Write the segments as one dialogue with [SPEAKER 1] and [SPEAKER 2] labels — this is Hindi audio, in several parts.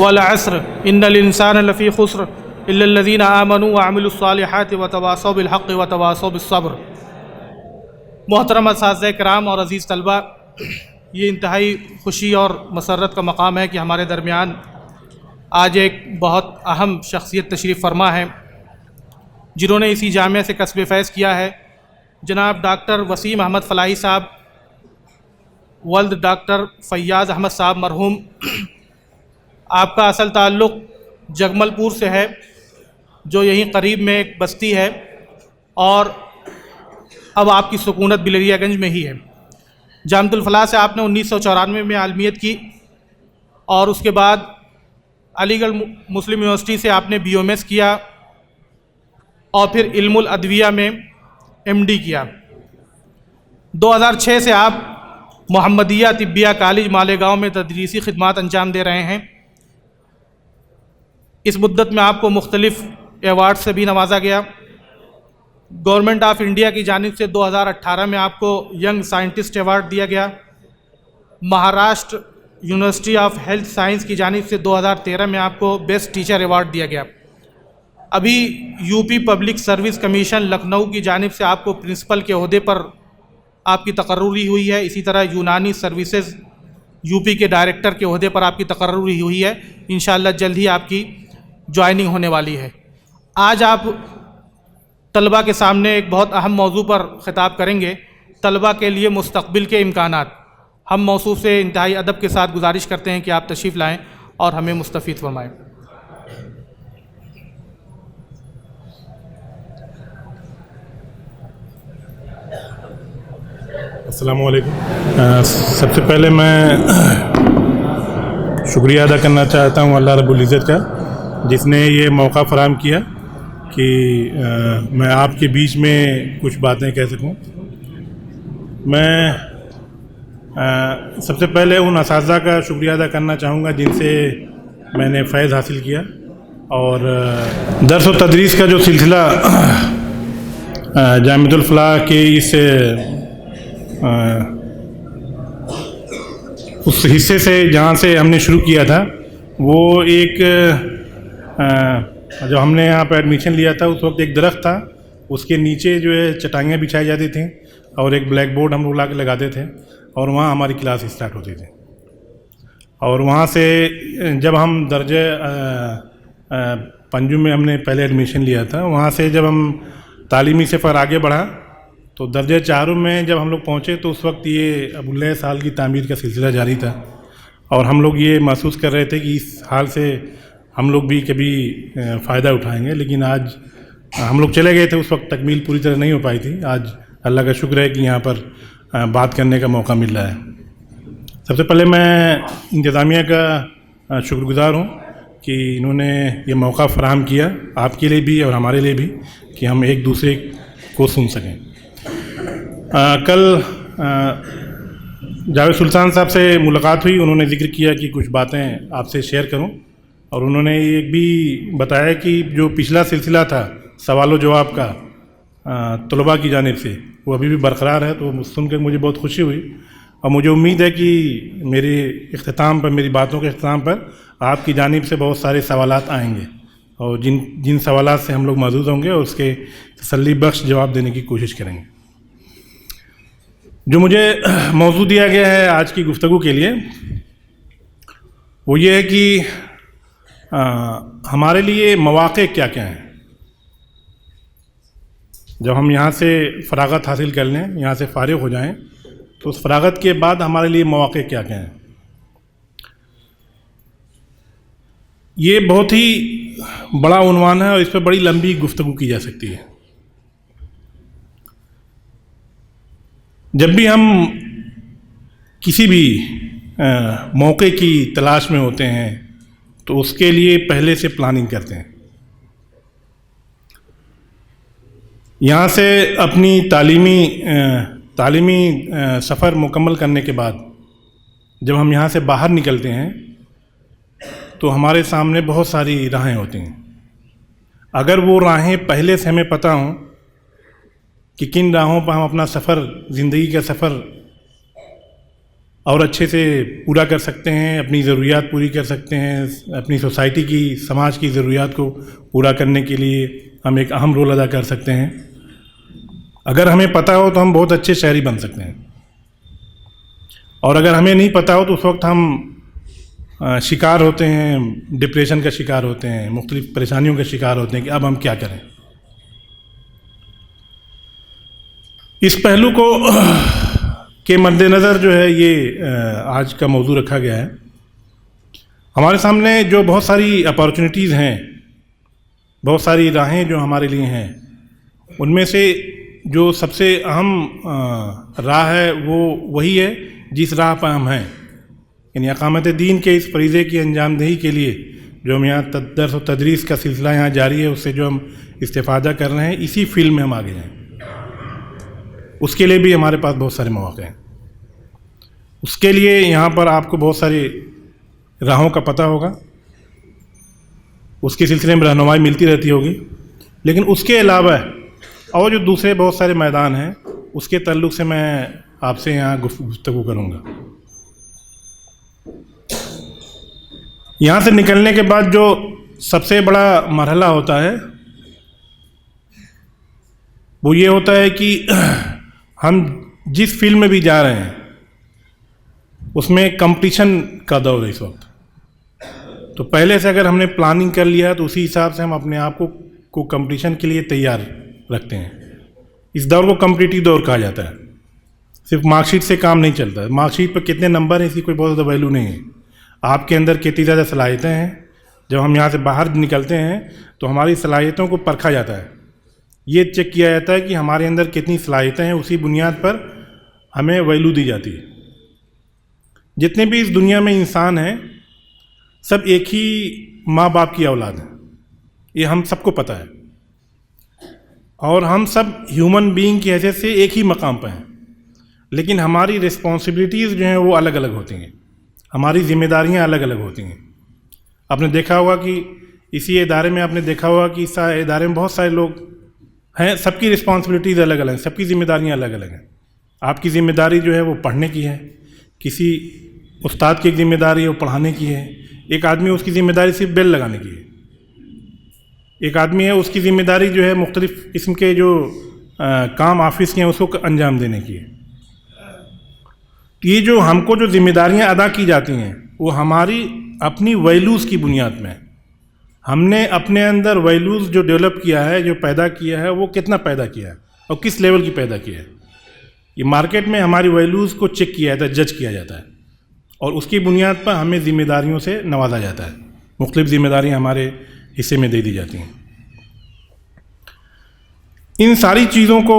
[SPEAKER 1] वल-अस्र इन्नल इंसान लफ़ी खुस्र इल्लल्लज़ीन आमनू व अमिलुस्सालिहात व तवासौ बिल हक़्क़ व तवासौ बिस्सब्र। मोहतरम असातिज़ा किराम और अज़ीज़ तलबा, ये इंतहाई खुशी और मसरत का मकाम है कि हमारे दरमियान आज एक बहुत अहम शख्सियत तशरीफ़ फरमा है जिन्होंने इसी जामिया से कसब फैज़ किया है। जनाब डॉक्टर वसीम अहमद फ़लाही साहब, वल्द डॉक्टर फ़ैयाज़ अहमद साहब मरहूम। आपका असल ताल्लुक़ जगमलपुर से है, जो यहीं करीब में एक बस्ती है, और अब आपकी सुकूनत बिलरियागंज में ही है। जामिअतुल फ़लाह से आपने 1994 में आलमियत की और उसके बाद अलीगढ़ मुस्लिम यूनिवर्सिटी से आपने BOMS किया और फिर इल्मुल अदविया में MD किया। 2006 से आप मोहम्मदिया तिब्बिया कॉलेज मालेगांव में तदरीसी खिदमात अंजाम दे रहे हैं। इस मुद्दत में आपको मुख्तलिफ़ एवार्ड से भी नवाजा गया। गवर्नमेंट ऑफ इंडिया की जानिब से 2018 में आपको यंग साइंटिस्ट अवार्ड दिया गया। Maharashtra university of health science की जानिब से 2013 में आपको बेस्ट टीचर अवार्ड दिया गया। अभी UP public service commission Lucknow की जानिब से आपको प्रिंसिपल के ओहदे पर आपकी तकर्रुरी हुई है। इसी तरह यूनानी सर्विसेज यूपी के डायरेक्टर के ओहदे पर आपकी तकर्रुरी हुई है। इंशाअल्लाह जल्द ही आपकी ज्वाइनिंग होने वाली है। आज आप तलबा के सामने एक बहुत अहम मौजू पर ख़िताब करेंगे, तलबा के लिए मुस्तक़बिल के इम्कानात। हम मौसूफ़ से इंतहाई अदब के साथ गुजारिश करते हैं कि आप तशरीफ़ लाएँ और हमें मुस्तफ़ीद फरमाएँ।
[SPEAKER 2] अस्सलामु अलैकुम। सबसे पहले मैं शुक्रिया अदा करना चाहता हूँ अल्लाह रब्बुल इज़्ज़त का, जिसने ये मौका फ़राहम किया कि मैं आपके बीच में कुछ बातें कह सकूँ। मैं सबसे पहले उन असातिज़ा का शुक्रिया अदा करना चाहूँगा जिनसे मैंने फ़ैज़ हासिल किया, और दर्स व तदरीस का जो सिलसिला जामिअतुल फ़लाह के इस उस हिस्से से जहाँ से हमने शुरू किया था, वो एक जब हमने यहाँ पर एडमिशन लिया था उस वक्त एक दरख्त था, उसके नीचे जो है चटाइयाँ बिछाई जाती थी और एक ब्लैक बोर्ड हम लोग ला के लगाते थे और वहाँ हमारी क्लास स्टार्ट होती थी। और वहाँ से जब हम दर्जे पंजू में हमने पहले एडमिशन लिया था, वहाँ से जब हम तालीमी सफ़र आगे बढ़ा तो दर्जे 4 में जब हम लोग पहुँचे तो उस वक्त ये अबुल्लह साल की तामीर का सिलसिला जारी था, और हम लोग ये महसूस कर रहे थे कि इस हाल से हम लोग भी कभी फ़ायदा उठाएंगे। लेकिन आज हम लोग चले गए थे, उस वक्त तकमील पूरी तरह नहीं हो पाई थी। आज अल्लाह का शुक्र है कि यहाँ पर बात करने का मौका मिल रहा है। सबसे पहले मैं इंतज़ामिया का शुक्रगुज़ार हूँ कि इन्होंने ये मौका फ़राहम किया, आपके लिए भी और हमारे लिए भी, कि हम एक दूसरे को सुन सकें। कल जावेद सुल्तान साहब से मुलाकात हुई, उन्होंने ज़िक्र किया कि कुछ बातें आपसे शेयर करूं, और उन्होंने ये भी बताया कि जो पिछला सिलसिला था सवाल जवाब का तलबा की जानिब से, वो अभी भी बरकरार है। तो सुनकर मुझे बहुत खुशी हुई, और मुझे उम्मीद है कि मेरे इख्तिताम पर, मेरी बातों के इख्तिताम पर आपकी जानिब से बहुत सारे सवालात आएंगे, और जिन सवालात से हम लोग मौजूद होंगे और उसके तसल्ली बख्श जवाब देने की कोशिश करेंगे। जो मुझे मौजू दिया गया है आज की गुफ्तगू के लिए, वो ये है कि हमारे लिए मौक़े क्या क्या हैं। जब हम यहाँ से फ़रागत हासिल कर लें, यहाँ से फ़ारिग हो जाएं, तो उस फ़रागत के बाद हमारे लिए मौक़े क्या क्या हैं। ये बहुत ही बड़ा उन्वान है और इस पर बड़ी लंबी गुफ्तगू की जा सकती है। जब भी हम किसी भी मौके की तलाश में होते हैं तो उसके लिए पहले से प्लानिंग करते हैं। यहाँ से अपनी तालीमी सफ़र मुकम्मल करने के बाद जब हम यहाँ से बाहर निकलते हैं तो हमारे सामने बहुत सारी राहें होती हैं। अगर वो राहें पहले से हमें पता हों कि किन राहों पर हम अपना सफ़र, ज़िंदगी का सफ़र और अच्छे से पूरा कर सकते हैं, अपनी ज़रूरियात पूरी कर सकते हैं, अपनी सोसाइटी की, समाज की ज़रूरियात को पूरा करने के लिए हम एक अहम रोल अदा कर सकते हैं। अगर हमें पता हो तो हम बहुत अच्छे शहरी बन सकते हैं, और अगर हमें नहीं पता हो तो उस वक्त हम शिकार होते हैं, डिप्रेशन का शिकार होते हैं, मुख्तलिफ परेशानियों का शिकार होते हैं कि अब हम क्या करें। इस पहलू को के मद्देनज़र जो है ये आज का मौजू रखा गया है। हमारे सामने जो बहुत सारी अपॉर्चुनिटीज़ हैं, बहुत सारी राहें जो हमारे लिए हैं, उनमें से जो सबसे अहम राह है वो वही है जिस राह पर हम हैं, यानी अक़ामत दीन के इस फ़रीज़े की अंजामदही के लिए जो हम यहाँ दर्स और तदरीस का सिलसिला यहाँ जारी है, उससे जो हम इस्तिफ़ादा कर रहे हैं, इसी फील्ड में हम आगे जाएँ। उसके लिए भी हमारे पास बहुत सारे मौक़े हैं। उसके लिए यहाँ पर आपको बहुत सारी राहों का पता होगा, उसके सिलसिले में रहनुमाई मिलती रहती होगी, लेकिन उसके अलावा और जो दूसरे बहुत सारे मैदान हैं, उसके ताल्लुक़ से मैं आपसे यहाँ गुफ्तगू करूँगा। यहाँ से निकलने के बाद जो सबसे बड़ा मरहला होता है वो ये होता है कि हम जिस फील्ड में भी जा रहे हैं उसमें कंपटीशन का दौर है इस वक्त। तो पहले से अगर हमने प्लानिंग कर लिया है तो उसी हिसाब से हम अपने आप को कंपटीशन के लिए तैयार रखते हैं। इस दौर को कॉम्पिटिटिव दौर कहा जाता है। सिर्फ मार्कशीट से काम नहीं चलता है। मार्कशीट पर कितने नंबर हैं इसकी कोई बहुत ज़्यादा वैल्यू नहीं है। आपके अंदर कितनी ज़्यादा सलाहियतें हैं। जब हम यहाँ से बाहर निकलते हैं तो हमारी सलाहियतों को परखा जाता है। ये चेक किया जाता है कि हमारे अंदर कितनी सलाहियतें हैं, उसी बुनियाद पर हमें वैल्यू दी जाती है। जितने भी इस दुनिया में इंसान हैं सब एक ही माँ बाप की औलाद हैं, ये हम सबको पता है, और हम सब ह्यूमन बीइंग की हैसियत से एक ही मकाम पर हैं, लेकिन हमारी रिस्पॉन्सिबिलिटीज़ जो हैं वो अलग अलग होती हैं, हमारी जिम्मेदारियां अलग अलग होती हैं। आपने देखा होगा कि इसी इदारे में आपने देखा होगा कि इस इदारे में बहुत सारे लोग हैं, सबकी रिस्पॉन्सिबिलिटीज़ अलग अलग हैं, सबकी जिम्मेदारियां अलग अलग हैं। आपकी ज़िम्मेदारी जो है वो पढ़ने की है, किसी उस्ताद की एक ज़िम्मेदारी है वो पढ़ाने की है, एक आदमी उसकी ज़िम्मेदारी सिर्फ बेल लगाने की है, एक आदमी है उसकी ज़िम्मेदारी जो है मुख्तलिफ़ किस्म के जो काम ऑफिस के हैं उसको अंजाम देने की है। ये जो हमको जो जिम्मेदारियां अदा की जाती हैं वो हमारी अपनी वैल्यूज़ की बुनियाद में है। हमने अपने अंदर वैल्यूज़ जो डेवलप किया है, जो पैदा किया है, वो कितना पैदा किया है और किस लेवल की पैदा किया है। ये मार्केट में हमारी वैल्यूज़ को चेक किया जाता है, जज किया जाता है, और उसकी बुनियाद पर हमें ज़िम्मेदारियों से नवाजा जाता है। मुख्तलिफ़ ज़िम्मेदारियाँ हमारे हिस्से में दे दी जाती हैं। इन सारी चीज़ों को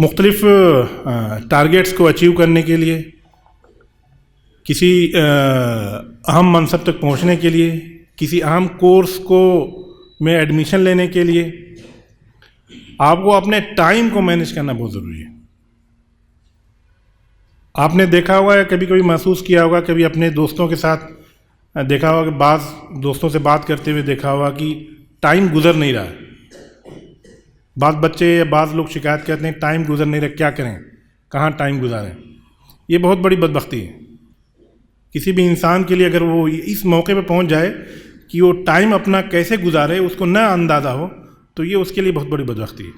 [SPEAKER 2] मुख्तलिफ़ टारगेट्स को अचीव करने के लिए, किसी अहम मनसब तक पहुंचने के लिए, किसी अहम कोर्स को में एडमिशन लेने के लिए आपको अपने टाइम को मैनेज करना बहुत ज़रूरी है। आपने देखा होगा या कभी कभी महसूस किया होगा, कभी अपने दोस्तों के साथ देखा होगा कि बाज़ दोस्तों से बात करते हुए देखा होगा कि टाइम गुजर नहीं रहा है। बाज़ बच्चे या बाज़ लोग शिकायत करते हैं टाइम गुजर नहीं रहा, क्या करें, कहाँ टाइम गुजारें। ये बहुत बड़ी बदबख्ती है किसी भी इंसान के लिए। अगर वो इस मौके पे पहुंच जाए कि वो टाइम अपना कैसे गुजारे उसको न अंदाज़ा हो, तो ये उसके लिए बहुत बड़ी बदबख्ती है।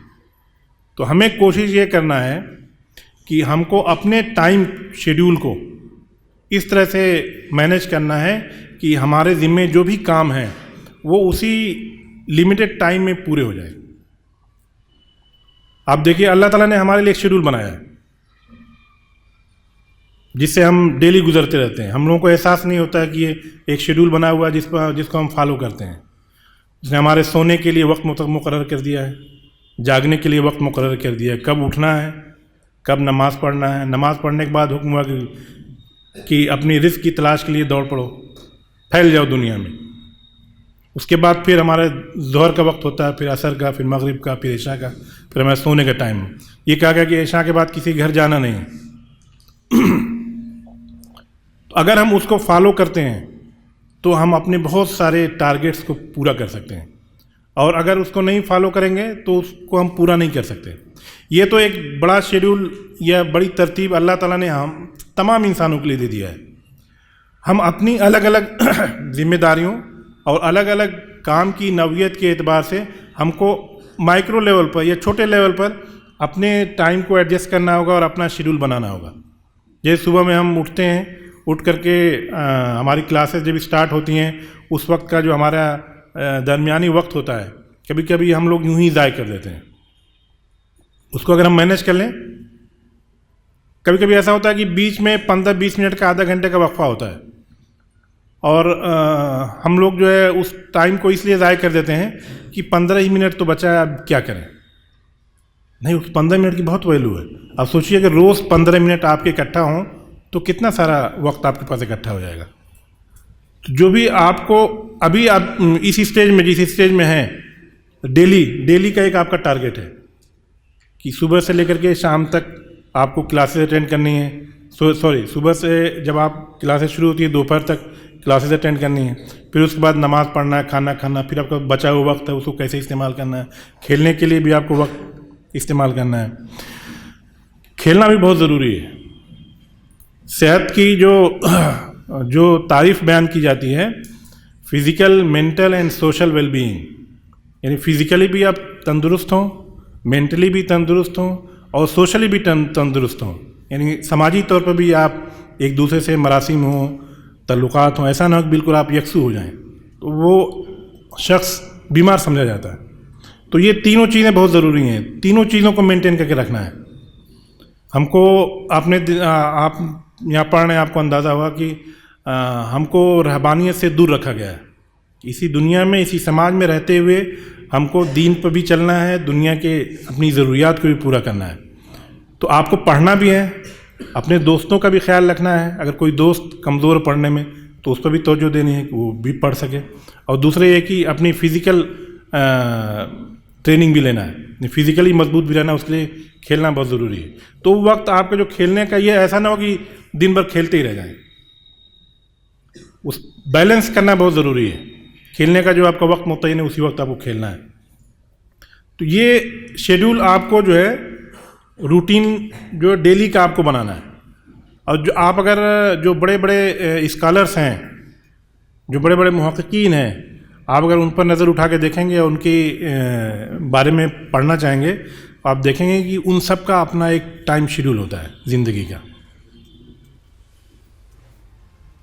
[SPEAKER 2] तो हमें कोशिश ये करना है कि हमको अपने टाइम शेड्यूल को इस तरह से मैनेज करना है कि हमारे ज़िम्मे जो भी काम हैं वो उसी लिमिटेड टाइम में पूरे हो जाए। आप देखिए अल्लाह ताला ने हमारे लिए एक शेड्यूल बनाया है जिससे हम डेली गुजरते रहते हैं। हम लोगों को एहसास नहीं होता है कि ये एक शेड्यूल बना हुआ है जिसको हम फॉलो करते हैं। उसने हमारे सोने के लिए वक्त मुकर्रर कर दिया है, जागने के लिए वक्त मुकर्रर कर दिया है, कब उठना है, कब नमाज़ पढ़ना है। नमाज़ पढ़ने के बाद हुक्म हुआ कि अपनी रिज़्क़ की तलाश के लिए दौड़ पड़ो, फैल जाओ दुनिया में। उसके बाद फिर हमारे ज़ोहर का वक्त होता है, फिर असर का, फिर मगरिब का, फिर इशा का, फिर हमारे सोने का टाइम। ये कहा गया कि इशा के बाद किसी घर जाना नहीं है। तो अगर हम उसको फॉलो करते हैं तो हम अपने बहुत सारे टारगेट्स को पूरा कर सकते हैं, और अगर उसको नहीं फॉलो करेंगे तो उसको हम पूरा नहीं कर सकते। ये तो एक बड़ा शेड्यूल या बड़ी तरतीब अल्लाह ताला ने हम तमाम इंसानों के लिए दे दिया है। हम अपनी अलग अलग जिम्मेदारियों और अलग अलग काम की नौइयत के एतबार से हमको माइक्रो लेवल पर या छोटे लेवल पर अपने टाइम को एडजस्ट करना होगा और अपना शेड्यूल बनाना होगा। जैसे सुबह में हम उठते हैं, उठ करके हमारी क्लासेस जब स्टार्ट होती हैं, उस वक्त का जो हमारा दरमियानी वक्त होता है, कभी कभी हम लोग यूं ही ज़ाय कर देते हैं। उसको अगर हम मैनेज कर लें, कभी कभी ऐसा होता है कि बीच में 15-20 मिनट का, आधा घंटे का वक्फा होता है, और हम लोग जो है उस टाइम को इसलिए ज़ाय कर देते हैं कि 15 ही मिनट तो बचा है, अब क्या करें। नहीं, उस 15 मिनट की बहुत वैल्यू है। अब सोचिए अगर रोज़ 15 मिनट आपके इकट्ठा हों तो कितना सारा वक्त आपके पास इकट्ठा हो जाएगा। तो जो भी आपको अभी आप इस स्टेज में, जिस स्टेज में हैं, डेली का एक आपका टारगेट है कि सुबह से लेकर के शाम तक आपको क्लासेस अटेंड करनी है। सुबह से जब आप क्लासेस शुरू होती है, दोपहर तक क्लासेस अटेंड करनी है, फिर उसके बाद नमाज़ पढ़ना है, खाना खाना, फिर आपका बचा हुआ वक्त है उसको कैसे इस्तेमाल करना है। खेलने के लिए भी आपको वक्त इस्तेमाल करना है। खेलना भी बहुत ज़रूरी है। सेहत की जो तारीफ़ बयान की जाती है, physical, mental and social wellbeing, यानी फिज़िकली भी आप तंदुरुस्त हों, मेंटली भी तंदुरुस्त हों और सोशली भी तंदुरुस्त हों, यानी समाजी तौर पर भी आप एक दूसरे से मरासिम हों, तल्लुकात हों। ऐसा ना हो कि बिल्कुल आप यकसू हो जाएं, तो वो शख्स बीमार समझा जाता है। तो ये तीनों चीज़ें बहुत ज़रूरी हैं। तीनों चीज़ों को मेंटेन करके रखना है हमको। आप यहाँ पढ़ रहे हैं, आपको अंदाज़ा हुआ कि हमको रहबानियत से दूर रखा गया है। इसी दुनिया में, इसी समाज में रहते हुए हमको दीन पर भी चलना है, दुनिया के अपनी ज़रूरियात को भी पूरा करना है। तो आपको पढ़ना भी है, अपने दोस्तों का भी ख्याल रखना है। अगर कोई दोस्त कमज़ोर पढ़ने में तो उस पर भी तवज्जो देनी है कि वो भी पढ़ सके। और दूसरे ये कि अपनी फ़िज़िकल ट्रेनिंग भी लेना है, फिज़िकली मजबूत भी रहना, उसके लिए खेलना बहुत ज़रूरी है। तो वक्त आपका जो खेलने का, ये ऐसा ना हो कि दिन भर खेलते ही रह जाएं। उस बैलेंस करना बहुत ज़रूरी है। खेलने का जो आपका वक्त मुतय्यन है, उसी वक्त आपको खेलना है। तो ये शेड्यूल आपको जो है रूटीन जो डेली का आपको बनाना है। और जो आप अगर जो बड़े बड़े स्कॉलर्स हैं, जो बड़े बड़े मुहक्किकीन हैं, आप अगर उन पर नज़र उठा के देखेंगे और उनके बारे में पढ़ना चाहेंगे, तो आप देखेंगे कि उन सब का अपना एक टाइम शेड्यूल होता है ज़िंदगी का।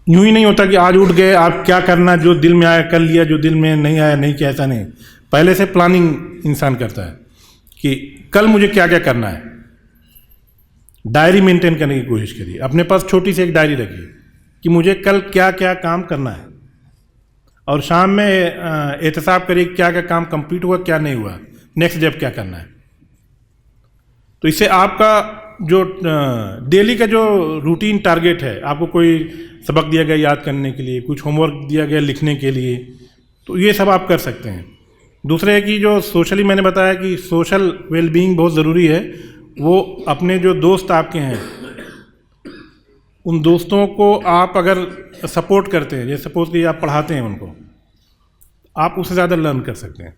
[SPEAKER 2] यूँ ही नहीं होता कि आज उठ गए, आप क्या करना, जो दिल में आया कर लिया, जो दिल में नहीं आया नहीं किया, ऐसा नहीं। पहले से प्लानिंग इंसान करता है कि कल मुझे क्या क्या करना है। डायरी मेंटेन करने की कोशिश करिए, अपने पास छोटी सी एक डायरी रखिए कि मुझे कल क्या क्या काम करना है, और शाम में एहतसाब करिए क्या क्या काम कंप्लीट हुआ, क्या नहीं हुआ, नेक्स्ट डे क्या करना है। तो इससे आपका जो डेली का जो रूटीन टारगेट है, आपको कोई सबक दिया गया याद करने के लिए, कुछ होमवर्क दिया गया लिखने के लिए, तो ये सब आप कर सकते हैं। दूसरे है कि जो सोशली मैंने बताया कि सोशल वेलबीइंग बहुत ज़रूरी है। वो अपने जो दोस्त आपके हैं, उन दोस्तों को आप अगर सपोर्ट करते हैं, जैसे सपोज कि आप पढ़ाते हैं उनको, आप उससे ज़्यादा लर्न कर सकते हैं।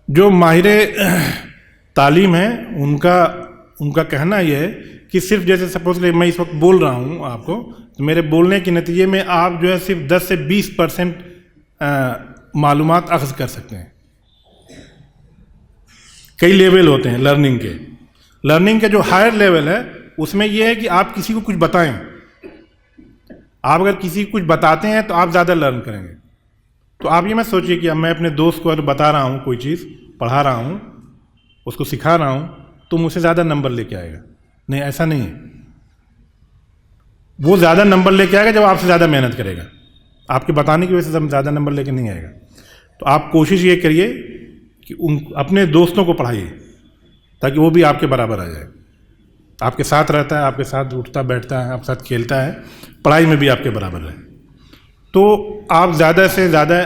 [SPEAKER 2] जो माहिर तालीम है, उनका कहना यह है कि सिर्फ जैसे सपोज कि मैं इस वक्त बोल रहा हूँ आपको, तो मेरे बोलने के नतीजे में आप जो है सिर्फ 10 से 20% मालूमात अख्ज़ कर सकते हैं। कई लेवल होते हैं लर्निंग के। लर्निंग के जो हायर लेवल है, उसमें यह है कि आप किसी को कुछ बताएं। आप अगर किसी को कुछ बताते हैं तो आप ज़्यादा लर्न करेंगे। तो आप ये मत सोचिए कि अब मैं अपने दोस्त को अगर बता रहा हूँ कोई चीज़, पढ़ा रहा हूँ, उसको सिखा रहा हूँ, तो मुझसे ज़्यादा नंबर लेके आएगा। नहीं, ऐसा नहीं है। वो ज़्यादा नंबर लेके आएगा जब आपसे ज़्यादा मेहनत करेगा। आपके बताने की वजह से ज़्यादा नंबर लेके नहीं आएगा। तो आप कोशिश ये करिए कि अपने दोस्तों को पढ़ाइए ताकि वो भी आपके बराबर आ जाए। आपके साथ रहता है, आपके साथ उठता बैठता है, आपके साथ खेलता है, पढ़ाई में भी आपके बराबर रहे, तो आप ज़्यादा से ज़्यादा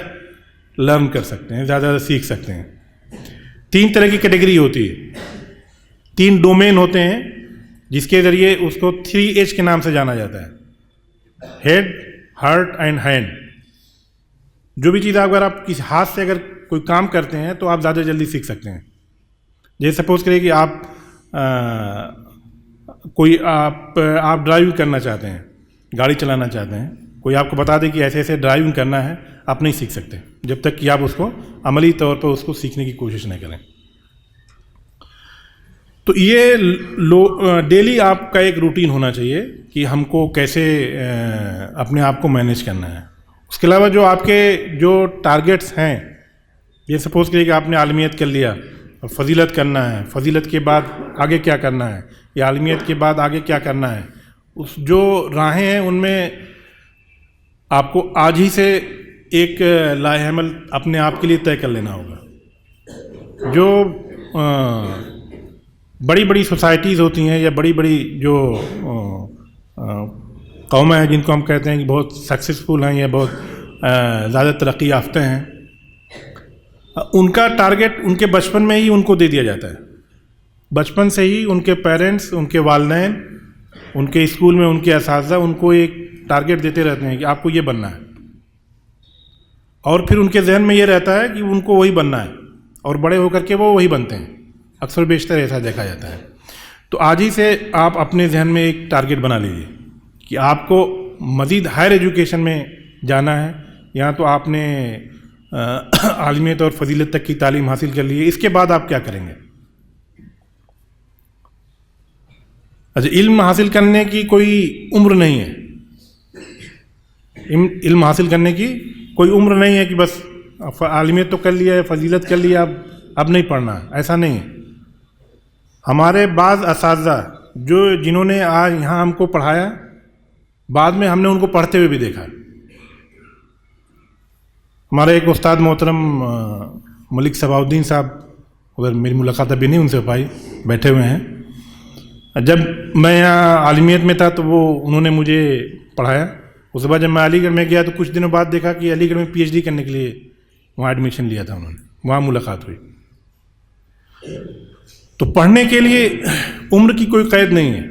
[SPEAKER 2] लर्न कर सकते हैं, ज़्यादा सीख सकते हैं। 3 तरह की कैटेगरी होती है, 3 डोमेन होते हैं जिसके ज़रिए उसको 3H के नाम से जाना जाता है। हेड, हार्ट एंड हैंड, जो भी चीज़ अगर आप किसी हाथ से अगर कोई काम करते हैं तो आप ज़्यादा जल्दी सीख सकते हैं। जैसे सपोज करिए कि आप आप ड्राइव करना चाहते हैं, गाड़ी चलाना चाहते हैं, कोई आपको बता दे कि ऐसे ऐसे ड्राइविंग करना है, आप नहीं सीख सकते जब तक कि आप उसको अमली तौर पर उसको सीखने की कोशिश नहीं करें। तो ये डेली आपका एक रूटीन होना चाहिए कि हमको कैसे अपने आप को मैनेज करना है। उसके अलावा जो आपके जो टारगेट्स हैं, ये सपोज करिए कि आपने आलमियत कर लिया, फजीलत करना है, फजीलत के बाद आगे क्या करना है, या आलमियत के बाद आगे क्या करना है, उस जो राहें हैं उनमें आपको आज ही से एक लाएहमल अपने आप के लिए तय कर लेना होगा। जो बड़ी बड़ी सोसाइटीज़ होती हैं या बड़ी बड़ी जो कौमें हैं जिनको हम कहते हैं कि बहुत सक्सेसफुल हैं या बहुत ज़्यादा तरक्की याफ्ते हैं, उनका टारगेट उनके बचपन में ही उनको दे दिया जाता है। बचपन से ही उनके पेरेंट्स, उनके वालिदैन, उनके स्कूल में उनके असातिज़ा उनको एक टारगेट देते रहते हैं कि आपको ये बनना है, और फिर उनके जहन में ये रहता है कि उनको वही बनना है, और बड़े होकर के वो वही बनते हैं। अक्सर बेशतर ऐसा देखा जाता है। तो आज ही से आप अपने जहन में एक टारगेट बना लीजिए कि आपको मज़ीद हायर एजुकेशन में जाना है, या तो आपने आलिमियत और फजीलत तक की तालीम हासिल कर ली है, इसके बाद आप क्या करेंगे। अच्छा, इल्म हासिल करने की कोई उम्र नहीं है, इल्म हासिल करने की कोई उम्र नहीं है कि बस आलिमियत तो कर लिया है, फजीलत कर लिया, अब नहीं पढ़ना, ऐसा नहीं है। हमारे बाज़ असातिज़ा जिन्होंने आज यहाँ हमको पढ़ाया, बाद में हमने उनको पढ़ते हुए भी देखा। हमारे एक उस्ताद मोहतरम मलिक सबाउद्दीन साहब, अगर मेरी मुलाकात अभी नहीं उनसे पाई, बैठे हुए हैं। जब मैं यहाँ आलिमियत में था तो उन्होंने मुझे पढ़ाया। उसके बाद जब मैं अलीगढ़ में गया तो कुछ दिनों बाद देखा कि अलीगढ़ में PhD करने के लिए वहाँ एडमिशन लिया था उन्होंने, वहाँ मुलाकात हुई। तो पढ़ने के लिए उम्र की कोई कैद नहीं है,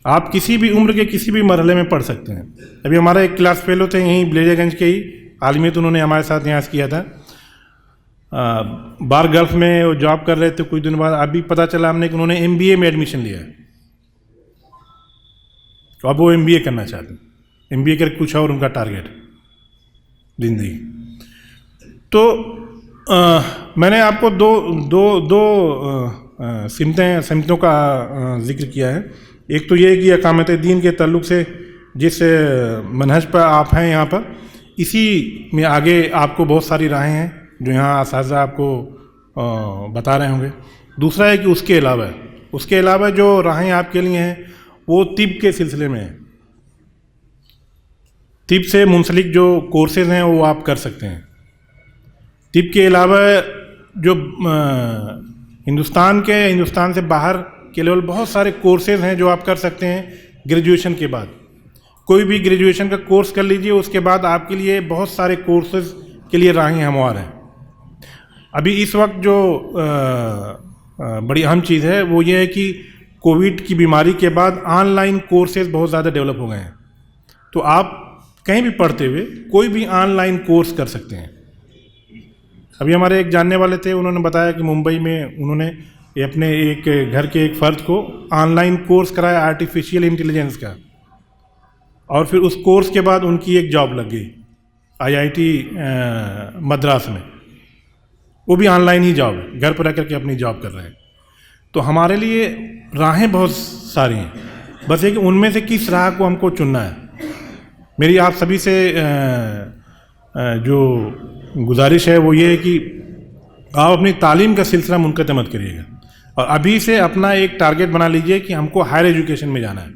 [SPEAKER 2] आप किसी भी उम्र के किसी भी मरहले में पढ़ सकते हैं। अभी हमारा एक क्लास फेलो थे यहीं ब्लेजरगंज के ही, आलिमियत उन्होंने हमारे साथ यहाँ किया था। बाहर गल्फ में वो जॉब कर रहे थे। कुछ दिन बाद अभी पता चला हमने कि उन्होंने MBA में एडमिशन लिया है, तो अब वो MBA करना चाहते हैं। MBA करके कुछ और उनका टारगेट जिंदगी। तो मैंने आपको दो सिमतों का जिक्र किया है। एक तो ये कि इकामत दीन के ताल्लुक़ से जिस मनहज पर आप हैं यहाँ पर, इसी में आगे आपको बहुत सारी राहें हैं जो यहाँ असातिज़ा आपको बता रहे होंगे। दूसरा है कि उसके अलावा जो राहें आपके लिए हैं वो तिब के सिलसिले में है। तिब से मुंसलिक जो कोर्सेज़ हैं वो आप कर सकते हैं। तिब के अलावा जो हिंदुस्तान से बाहर के लेवल बहुत सारे कोर्सेज़ हैं जो आप कर सकते हैं ग्रेजुएशन के बाद। कोई भी ग्रेजुएशन का कोर्स कर लीजिए, उसके बाद आपके लिए बहुत सारे कोर्सेज़ के लिए राहें हमवार हैं। अभी इस वक्त जो बड़ी अहम चीज़ है वो ये है कि कोविड की बीमारी के बाद ऑनलाइन कोर्सेज़ बहुत ज़्यादा डेवलप हो गए हैं। तो आप कहीं भी पढ़ते हुए कोई भी ऑनलाइन कोर्स कर सकते हैं। अभी हमारे एक जानने वाले थे, उन्होंने बताया कि मुंबई में उन्होंने अपने एक घर के एक फ़र्द को ऑनलाइन कोर्स कराया आर्टिफिशियल इंटेलिजेंस का, और फिर उस कोर्स के बाद उनकी एक जॉब लग गई IIT मद्रास में। वो भी ऑनलाइन ही जॉब है, घर पर रह करके अपनी जॉब कर रहे हैं। तो हमारे लिए राहें बहुत सारी हैं, बस एक उनमें से किस राह को हमको चुनना है। मेरी आप सभी से जो गुजारिश है वो ये है कि आप अपनी तालीम का सिलसिला मुनक़ता मत करिएगा, और अभी से अपना एक टारगेट बना लीजिए कि हमको हायर एजुकेशन में जाना है।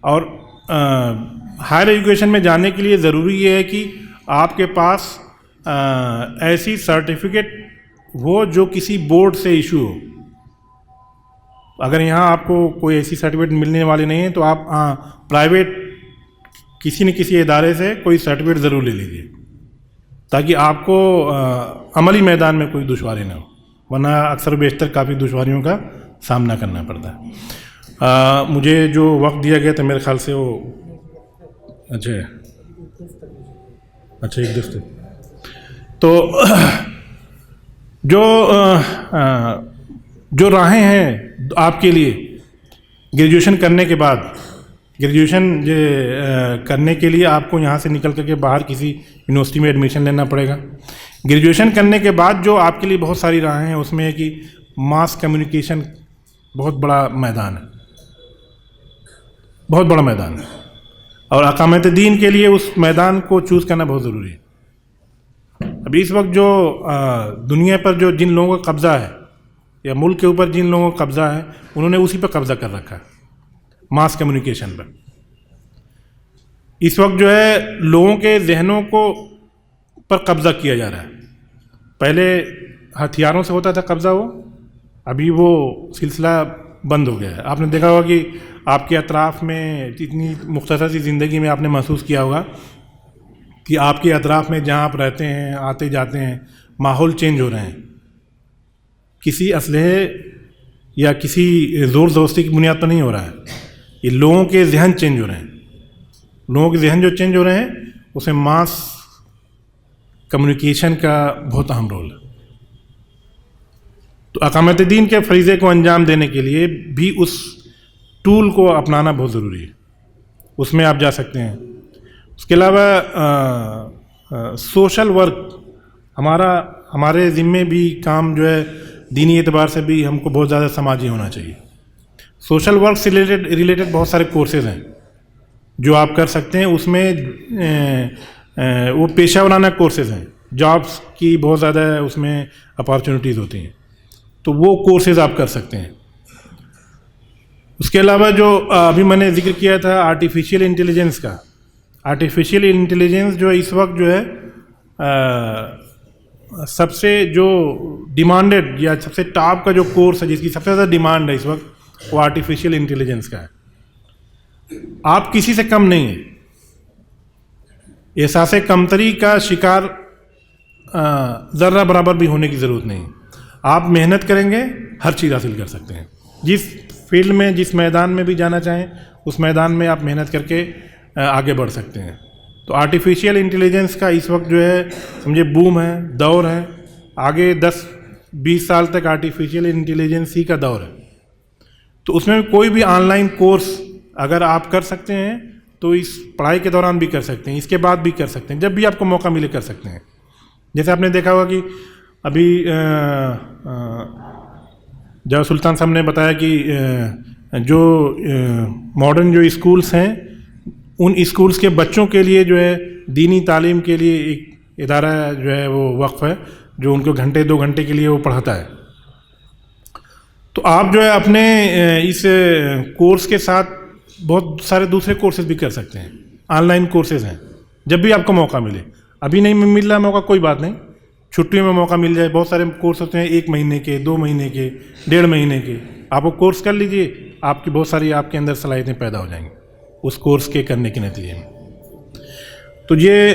[SPEAKER 2] और हायर एजुकेशन में जाने के लिए ज़रूरी ये है कि आपके पास ऐसी सर्टिफिकेट हो जो किसी बोर्ड से इशू हो। अगर यहाँ आपको कोई ऐसी सर्टिफिकेट मिलने वाली नहीं है तो आप प्राइवेट किसी न किसी इदारे से कोई सर्टिफिकेट ज़रूर ले लीजिए, ताकि आपको अमली मैदान में कोई दुश्वारी ना हो, वरना अक्सर बेशतर काफ़ी दुश्वारियों का सामना करना पड़ता है। मुझे जो वक्त दिया गया था मेरे ख्याल से वो अच्छा अच्छा, 1-10 थे। तो जो राहें हैं आपके लिए ग्रेजुएशन करने के बाद, ग्रेजुएशन करने के लिए आपको यहाँ से निकल करके बाहर किसी यूनिवर्सिटी में एडमिशन लेना पड़ेगा। ग्रेजुएशन करने के बाद जो आपके लिए बहुत सारी राहें हैं, उसमें है कि मास कम्युनिकेशन बहुत बड़ा मैदान है, बहुत बड़ा मैदान है, और अकामत दीन के लिए उस मैदान को चूज़ करना बहुत ज़रूरी है। अभी इस वक्त जो दुनिया पर जो जिन लोगों का कब्ज़ा है, या मुल्क के ऊपर जिन लोगों का कब्ज़ा है, उन्होंने उसी पर कब्ज़ा कर रखा है, मास कम्युनिकेशन पर। इस वक्त जो है लोगों के जहनों को पर कब्ज़ा किया जा रहा है। पहले हथियारों से होता था कब्ज़ा, अभी वो सिलसिला बंद हो गया है। आपने देखा होगा कि आपके अतराफ़ में इतनी मुख्तसर सी ज़िंदगी में आपने महसूस किया होगा कि आपके अतराफ़ में जहाँ आप रहते हैं, आते जाते हैं, माहौल चेंज हो रहे हैं। किसी असलहे या किसी ज़ोर ज़बरदस्ती की बुनियाद पर नहीं हो रहा है, ये लोगों के जहन चेंज हो रहे हैं। लोगों के जहन जो चेंज हो रहे हैं, उसमें मास कम्युनिकेशन का बहुत अहम रोल है। तो अकामत दीन के फरीज़े को अंजाम देने के लिए भी उस टूल को अपनाना बहुत ज़रूरी है, उसमें आप जा सकते हैं। उसके अलावा सोशल वर्क हमारे ज़िम्मे भी काम जो है दीनी एतबार से भी हमको बहुत ज़्यादा समाजी होना चाहिए। सोशल वर्क से रिलेटेड बहुत सारे कोर्सेज़ हैं जो आप कर सकते हैं। उसमें वो पेशा वराना कोर्सेज़ हैं, जॉब्स की बहुत ज़्यादा उसमें अपॉर्चुनिटीज़ होती हैं, तो वो कोर्सेज़ आप कर सकते हैं। उसके अलावा जो अभी मैंने जिक्र किया था आर्टिफिशियल इंटेलिजेंस का, आर्टिफिशियल इंटेलिजेंस जो इस वक्त जो है सबसे जो डिमांडेड या सबसे टॉप का जो कोर्स है, जिसकी सबसे ज़्यादा डिमांड है इस वक्त, वो आर्टिफिशियल इंटेलिजेंस का है। आप किसी से कम नहीं हैं। एहसास कमतरी का शिकार ज़र्रा बराबर भी होने की ज़रूरत नहीं। आप मेहनत करेंगे, हर चीज़ हासिल कर सकते हैं। जिस फील्ड में, जिस मैदान में भी जाना चाहें, उस मैदान में आप मेहनत करके आगे बढ़ सकते हैं। तो आर्टिफिशियल इंटेलिजेंस का इस वक्त जो है समझे बूम है, दौर है। आगे 10-20 साल तक आर्टिफिशियल इंटेलिजेंस ही का दौर है। तो उसमें कोई भी ऑनलाइन कोर्स अगर आप कर सकते हैं तो इस पढ़ाई के दौरान भी कर सकते हैं, इसके बाद भी कर सकते हैं, जब भी आपको मौका मिले कर सकते हैं। जैसे आपने देखा होगा कि अभी जब सुल्तान साहब ने बताया कि जो मॉडर्न जो स्कूल्स हैं, उन स्कूल्स के बच्चों के लिए जो है दीनी तालीम के लिए एक इदारा जो है वो वक्फ है, जो उनको घंटे 2 घंटे के लिए वो पढ़ाता है। तो आप जो है अपने इस कोर्स के साथ बहुत सारे दूसरे कोर्सेज भी कर सकते हैं। ऑनलाइन कोर्सेज हैं, जब भी आपको मौका मिले। अभी नहीं मिल रहा मौका, कोई बात नहीं, छुट्टियों में मौका मिल जाए। बहुत सारे कोर्स होते हैं 1 महीने के, 2 महीने के, 1.5 महीने के। आप वो कोर्स कर लीजिए, आपकी बहुत सारी आपके अंदर सलाहियतें पैदा हो जाएंगी उस कोर्स के करने के नतीजे में। तो ये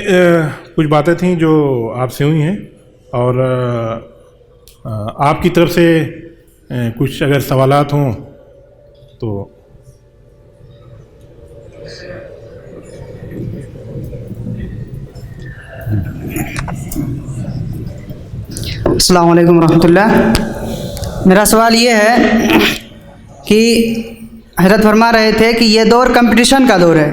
[SPEAKER 2] कुछ बातें थी जो आपसे हुई हैं, और आपकी तरफ से कुछ अगर सवालात हों तो।
[SPEAKER 3] अस्सलाम वालेकुम रहमतुल्लाह। मेरा सवाल ये है कि हज़रत फरमा रहे थे कि ये दौर कंपटीशन का दौर है,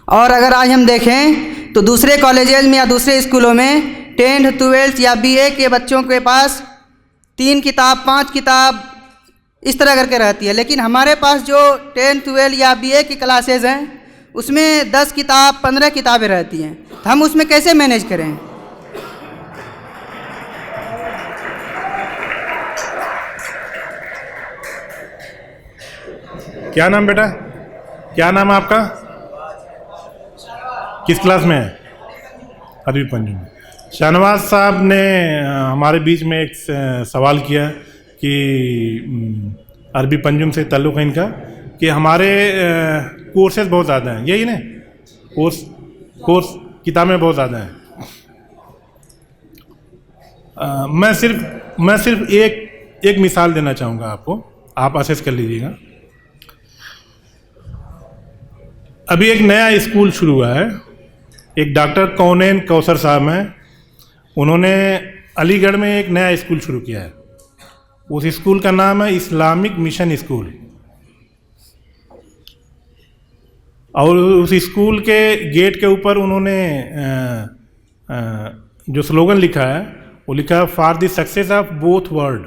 [SPEAKER 3] और अगर आज हम देखें तो दूसरे कॉलेजेस में या दूसरे स्कूलों में 10th 12th या BA के बच्चों के पास 3 किताब 5 किताब इस तरह करके रहती है, लेकिन हमारे पास जो 10th 12 या BA की क्लासेज हैं उसमें 10 किताब 15 किताबें रहती हैं। तो हम उसमें कैसे मैनेज करें?
[SPEAKER 2] क्या नाम बेटा, क्या नाम है आपका? किस क्लास में है? अरबी पंजुम। शाहनवाज साहब ने हमारे बीच में एक सवाल किया कि अरबी पंजुम से ताल्लुक़ है इनका, कि हमारे कोर्सेज बहुत ज़्यादा हैं, यही ना, कोर्स किताबें बहुत ज़्यादा हैं। मैं सिर्फ एक मिसाल देना चाहूँगा आपको, आप असेस कर लीजिएगा। अभी एक नया स्कूल शुरू हुआ है एक डॉक्टर कौनैन कौसर साहब हैं, उन्होंने अलीगढ़ में एक नया स्कूल शुरू किया है। उस स्कूल का नाम है इस्लामिक मिशन स्कूल। और उस स्कूल के गेट के ऊपर उन्होंने जो स्लोगन लिखा है वो लिखा है for the success of both world.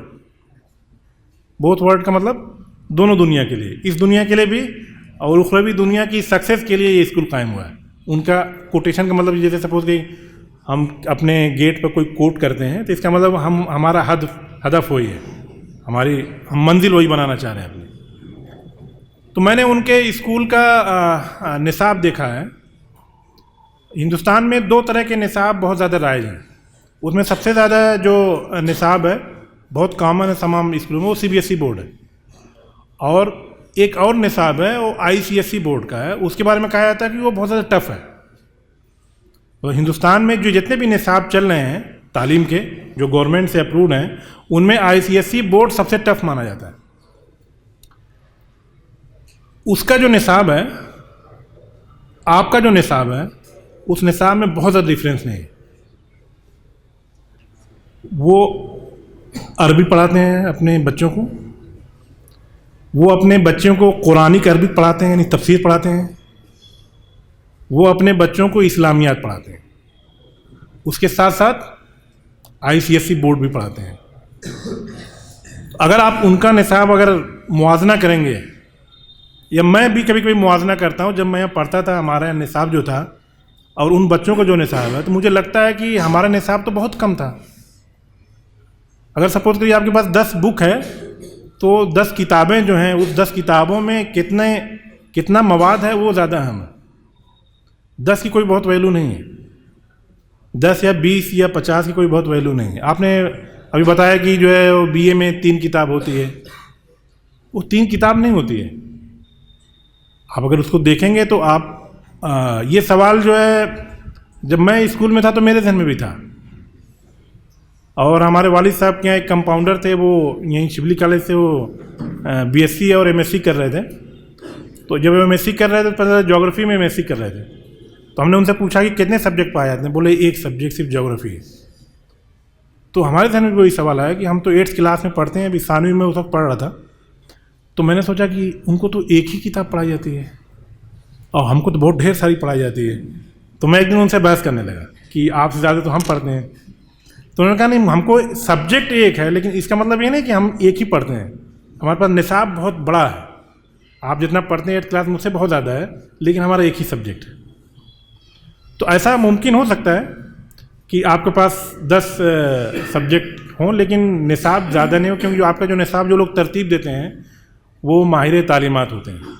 [SPEAKER 2] Both world का मतलब दोनों दुनिया के लिए, इस दुनिया के लिए भी और उखरवी दुनिया की सक्सेस के लिए ये स्कूल कायम हुआ है। उनका कोटेशन का मतलब जैसे सपोज कि हम अपने गेट पर कोई कोट करते हैं तो इसका मतलब हमारा हदफ वही है, हम मंजिल वही बनाना चाह रहे हैं अपनी। तो मैंने उनके स्कूल का निसाब देखा है। हिंदुस्तान में 2 तरह के निसाब बहुत ज़्यादा राइज हैं। उसमें सबसे ज़्यादा जो निसाब है बहुत कॉमन है तमाम स्कूलों में, वो CBSE बोर्ड है। और एक और निसाब है वो ICSE बोर्ड का है। उसके बारे में कहा जाता है कि वो बहुत ज़्यादा टफ है। तो हिंदुस्तान में जो जितने भी निसाब चल रहे हैं तालीम के, जो गवर्नमेंट से अप्रूव्ड हैं, उनमें ICSE बोर्ड सबसे टफ माना जाता है। उसका जो निसाब है, आपका जो निसाब है, उस निसाब में बहुत ज़्यादा डिफरेंस नहीं है। वो अरबी पढ़ाते हैं अपने बच्चों को, वो अपने बच्चों को कुरानिक अरबी पढ़ाते हैं यानी तफसीर पढ़ाते हैं, वो अपने बच्चों को इस्लामियात पढ़ाते हैं, उसके साथ साथ ICSE बोर्ड भी पढ़ाते हैं। अगर आप उनका निसाब अगर मुआजना करेंगे, या मैं भी कभी कभी मुआजना करता हूँ, जब मैं यहाँ पढ़ता था हमारा निसाब जो था और उन बच्चों का जो निसाब है, तो मुझे लगता है कि हमारा निसाब तो बहुत कम था। अगर सपोज करिए आपके पास 10 बुक है तो 10 किताबें जो हैं, उस 10 किताबों में कितना मवाद है वो ज़्यादा अहम है। 10 की कोई बहुत वैल्यू नहीं है, 10 या 20 या 50 की कोई बहुत वैल्यू नहीं है। आपने अभी बताया कि जो है वो BA में 3 किताब होती है, वो 3 किताब नहीं होती है। आप अगर उसको देखेंगे तो आप ये सवाल जो है जब मैं स्कूल में था तो मेरे ध्यान में भी था। और हमारे वालिद साहब के यहाँ एक कंपाउंडर थे, वो यहीं शिवली कॉलेज से वो BSc और MSc कर रहे थे। तो जब MSc कर रहे थे तो पहले ज्योग्राफी में MSc कर रहे थे, तो हमने उनसे पूछा कि कितने सब्जेक्ट पाए जाते हैं, बोले एक सब्जेक्ट सिर्फ ज्योग्राफी है। तो हमारे ध्यान में वही सवाल आया कि हम तो 8th क्लास में पढ़ते हैं, अभी 9वीं में उस वक्त पढ़ रहा था, तो मैंने सोचा कि उनको तो एक ही किताब पढ़ाई जाती है और हमको तो बहुत ढेर सारी पढ़ाई जाती है। तो मैं एक दिन उनसे बहस करने लगा कि आपसे ज़्यादा तो हम पढ़ते हैं। तो उन्होंने कहा नहीं, हमको सब्जेक्ट एक है, लेकिन इसका मतलब ये नहीं कि हम एक ही पढ़ते हैं, हमारे पास निसाब बहुत बड़ा है। आप जितना पढ़ते हैं 8th क्लास मुझसे बहुत ज़्यादा है, लेकिन हमारा एक ही सब्जेक्ट है। तो ऐसा मुमकिन हो सकता है कि आपके पास 10 सब्जेक्ट हों लेकिन निसाब ज़्यादा नहीं हो, क्योंकि जो आपका जो निसाब जो लोग तरतीब देते हैं वो माहिर तालीमात होते हैं।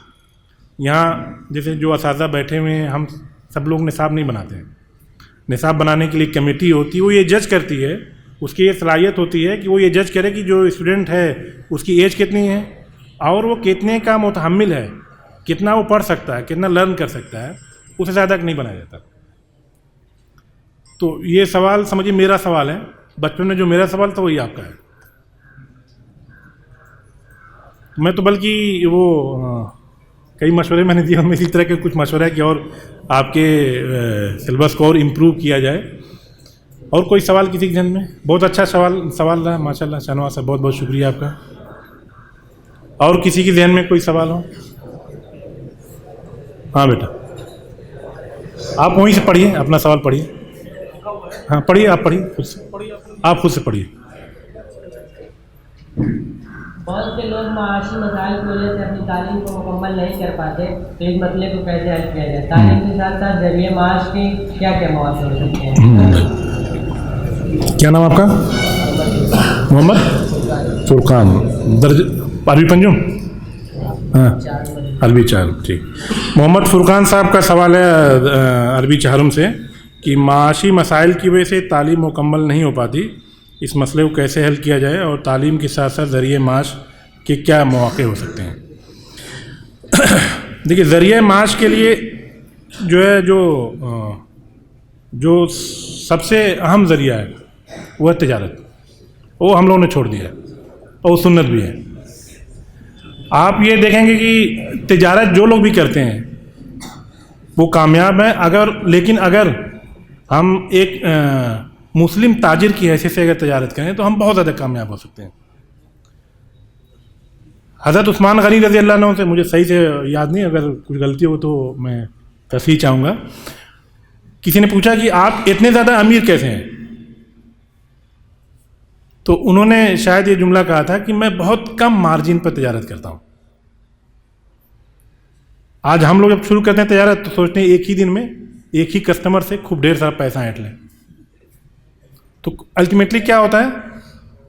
[SPEAKER 2] यहाँ जैसे जो असातिज़ा बैठे हुए हैं, हम सब लोग निसाब नहीं बनाते हैं। निसाब बनाने के लिए कमेटी होती है, वो ये जज करती है, उसकी ये सलाहियत होती है कि वो ये जज करे कि जो स्टूडेंट है उसकी एज कितनी है और वो कितने का मुतहम्मिल है, कितना वो पढ़ सकता है, कितना लर्न कर सकता है, उससे ज़्यादा नहीं बनाया जाता। तो ये सवाल समझिए मेरा सवाल है, बचपन में जो मेरा सवाल था वही आपका है। मैं तो बल्कि वो कई मशवरे मैंने दिए, उनमें इसी तरह के कुछ मशवरा है कि और आपके सिलेबस को और इम्प्रूव किया जाए। और कोई सवाल किसी के ध्यान में? बहुत अच्छा सवाल रहा माशाल्लाह शाहनवाज साहब, बहुत बहुत शुक्रिया आपका। और किसी के ध्यान में कोई सवाल हो? हाँ बेटा, आप वहीं से पढ़िए, अपना सवाल पढ़िए। हाँ पढ़िए, आप पढ़िए खुद से, आप खुद से पढ़िए।
[SPEAKER 4] बहुत से लोग माशी मसाइल की वजह से अपनी तालीम को मुकम्मल नहीं कर पाते, तो इस मसले को कैसे हल किया जाए? तालीम के साथ साथ जरिए माश के क्या क्या मौके हो सकते हैं?
[SPEAKER 2] क्या नाम आपका? मोहम्मद फुरकान। दर्ज अरबी पंजुम? हाँ अरबी चाहरुम, ठीक। मोहम्मद फुरकान साहब का सवाल है अरबी चाहरुम से कि माशी मसाइल की वजह से तालीम मुकम्मल नहीं हो पाती, इस मसले को कैसे हल किया जाए और तालीम के साथ साथ ज़रिए माश के क्या मौके हो सकते हैं। देखिए, ज़रिए माश के लिए जो है जो सबसे अहम ज़रिया है वो है तिजारत। वो हम लोगों ने छोड़ दिया है और सुन्नत भी है। आप ये देखेंगे कि तिजारत जो लोग भी करते हैं वो कामयाब हैं। लेकिन अगर हम एक मुस्लिम ताजिर की हैसियत से अगर तजारत करें तो हम बहुत ज़्यादा कामयाब हो सकते हैं। हज़रत उस्मान गनी रज़ी अल्लाह अन्हु से, मुझे सही से याद नहीं, अगर कुछ गलती हो तो मैं तसहीह चाहूँगा, किसी ने पूछा कि आप इतने ज़्यादा अमीर कैसे हैं, तो उन्होंने शायद ये जुमला कहा था कि मैं बहुत कम मार्जिन पर तजारत करता हूँ। आज हम लोग जब शुरू करते हैं तजारत तो सोचते हैं एक ही दिन में एक ही कस्टमर से खूब ढेर सारा पैसा ऐंठ लें, तो अल्टीमेटली क्या होता है,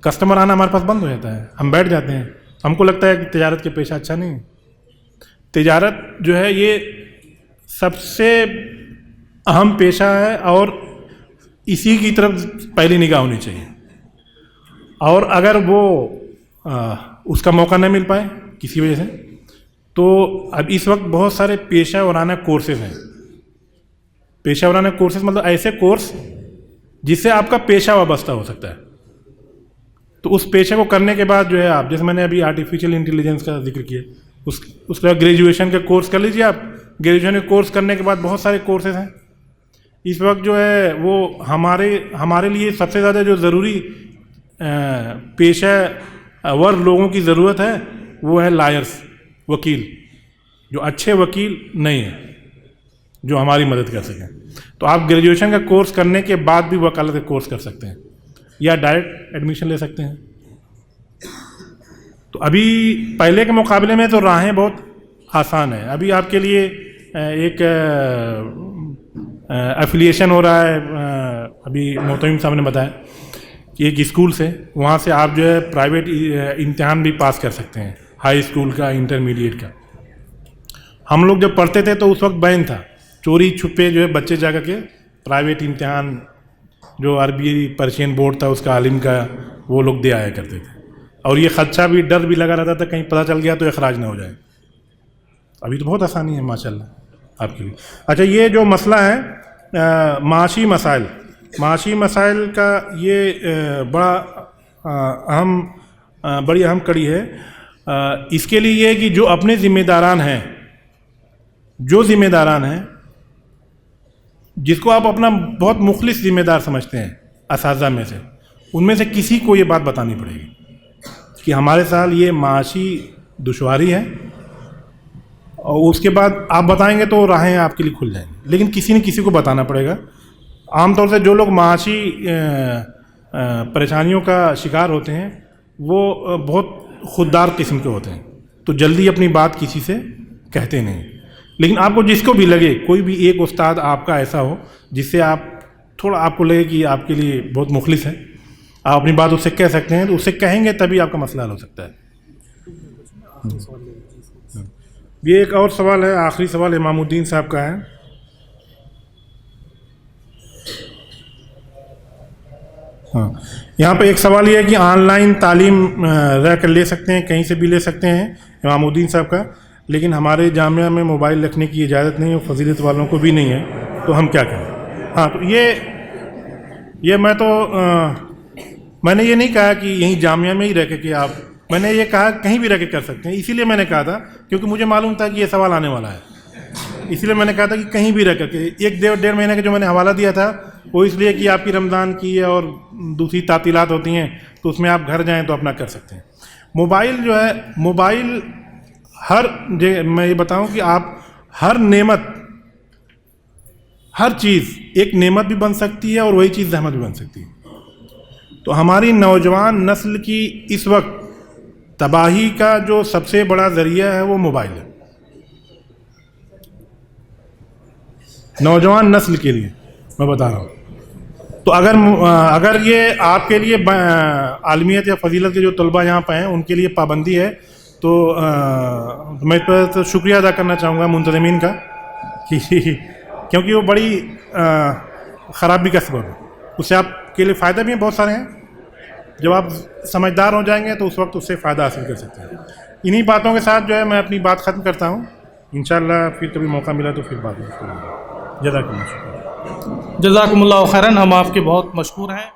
[SPEAKER 2] कस्टमर आना हमारे पास बंद हो जाता है, हम बैठ जाते हैं। हमको लगता है कि तजारत के पेशा अच्छा नहीं है। तजारत जो है ये सबसे अहम पेशा है और इसी की तरफ पहली निगाह होनी चाहिए। और अगर वो उसका मौका न मिल पाए किसी वजह से, तो अब इस वक्त बहुत सारे पेशा वराना कोर्सेज हैं। पेशा वराना कोर्सेज मतलब ऐसे कोर्स जिससे आपका पेशा वाबस्ता हो सकता है। तो उस पेशे को करने के बाद जो है आप, जैसे मैंने अभी आर्टिफिशियल इंटेलिजेंस का जिक्र किया, उसका ग्रेजुएशन का कोर्स कर लीजिए आप। ग्रेजुएशन का कोर्स करने के बाद बहुत सारे कोर्सेज हैं। इस वक्त जो है वो हमारे लिए सबसे ज़्यादा जो ज़रूरी पेशा वर लोगों की ज़रूरत है वो है लायर्स, वकील, जो अच्छे वकील नहीं हैं, जो हमारी मदद कर सकें। तो आप ग्रेजुएशन का कोर्स करने के बाद भी वकालत का कोर्स कर सकते हैं या डायरेक्ट एडमिशन ले सकते हैं। तो अभी पहले के मुकाबले में तो राहें बहुत आसान है। अभी आपके लिए एक एफिलिएशन हो रहा है, अभी मोहतमिम साहब ने बताया कि एक स्कूल से, वहाँ से आप जो है प्राइवेट इम्तिहान भी पास कर सकते हैं, हाई स्कूल का, इंटरमीडिएट का। हम लोग जब पढ़ते थे तो उस वक्त बैन था, चोरी छुपे जो है बच्चे जा के प्राइवेट इम्तिहान, जो अरबी पर्शियन बोर्ड था उसका आलिम का, वो लोग दे आया करते थे। और ये खदशा भी, डर भी लगा रहता था कहीं पता चल गया तो अखराज ना हो जाए। अभी तो बहुत आसानी है माशाल्लाह आपके लिए। अच्छा, ये जो मसला है माशी मसाइल का, ये बड़ी अहम कड़ी है। इसके लिए ये है कि जो अपने ज़िम्मेदारान हैं, जिसको आप अपना बहुत मुखलिस ज़िम्मेदार समझते हैं असातिज़ा में से, उनमें से किसी को ये बात बतानी पड़ेगी कि हमारे साथ ये माशी दुश्वारी है, और उसके बाद आप बताएंगे तो राहें आपके लिए खुल जाएंगी। लेकिन किसी न किसी को बताना पड़ेगा। आमतौर से जो लोग माशी परेशानियों का शिकार होते हैं वो बहुत खुददार किस्म के होते हैं, तो जल्दी अपनी बात किसी से कहते नहीं। लेकिन आपको जिसको भी लगे, कोई भी एक उस्ताद आपका ऐसा हो जिससे आप थोड़ा आपको लगे कि आपके लिए बहुत मुखलिस है, आप अपनी बात उससे कह सकते हैं, तो उससे कहेंगे तभी आपका मसला हल हो सकता है। ये एक और सवाल है, आखिरी सवाल इमामुद्दीन साहब का है। हाँ, यहाँ पे एक सवाल ये है कि ऑनलाइन तालीम रह कर ले सकते हैं, कहीं से भी ले सकते हैं, इमामुद्दीन साहब का, लेकिन हमारे जामिया में मोबाइल रखने की इजाज़त नहीं है, फजीलत वालों को भी नहीं है, तो हम क्या करें? हाँ, तो ये मैंने ये नहीं कहा कि यहीं जामिया में ही रह के कि आप, मैंने ये कहा कहीं भी रह के कर सकते हैं। इसीलिए मैंने कहा था क्योंकि मुझे मालूम था कि ये सवाल आने वाला है, इसलिए मैंने कहा था कि कहीं भी रह करके। एक डेढ़ महीने का जो मैंने हवाला दिया था वो इसलिए कि आपकी रमज़ान की और दूसरी तातीलात होती हैं तो उसमें आप घर जाएँ तो अपना कर सकते हैं। मोबाइल जो है, मोबाइल मैं ये बताऊं कि आप हर नेमत, हर चीज़ एक नेमत भी बन सकती है और वही चीज़ रहमत भी बन सकती है। तो हमारी नौजवान नस्ल की इस वक्त तबाही का जो सबसे बड़ा ज़रिया है वो मोबाइल है। नौजवान नस्ल के लिए मैं बता रहा हूँ। तो अगर ये आपके लिए आलमियत या फजीलत के जो तलबा यहाँ पे हैं उनके लिए पाबंदी है, तो मैं इस पर तो शुक्रिया अदा करना चाहूँगा मुंतज़मीन का कि क्योंकि वो बड़ी ख़राबी का सबब है। उससे आपके लिए फ़ायदा भी बहुत सारे हैं। जब आप समझदार हो जाएंगे तो उस वक्त उससे फ़ायदा हासिल कर सकते हैं। इन्हीं बातों के साथ जो है मैं अपनी बात ख़त्म करता हूँ। इंशाअल्लाह फिर कभी मौका मिला तो फिर बात करेंगे। जज़ाकुमुल्लाह खैरन।
[SPEAKER 1] जज़ाकुमुल्लाह खैरन। हम आपके बहुत मशकूर हैं।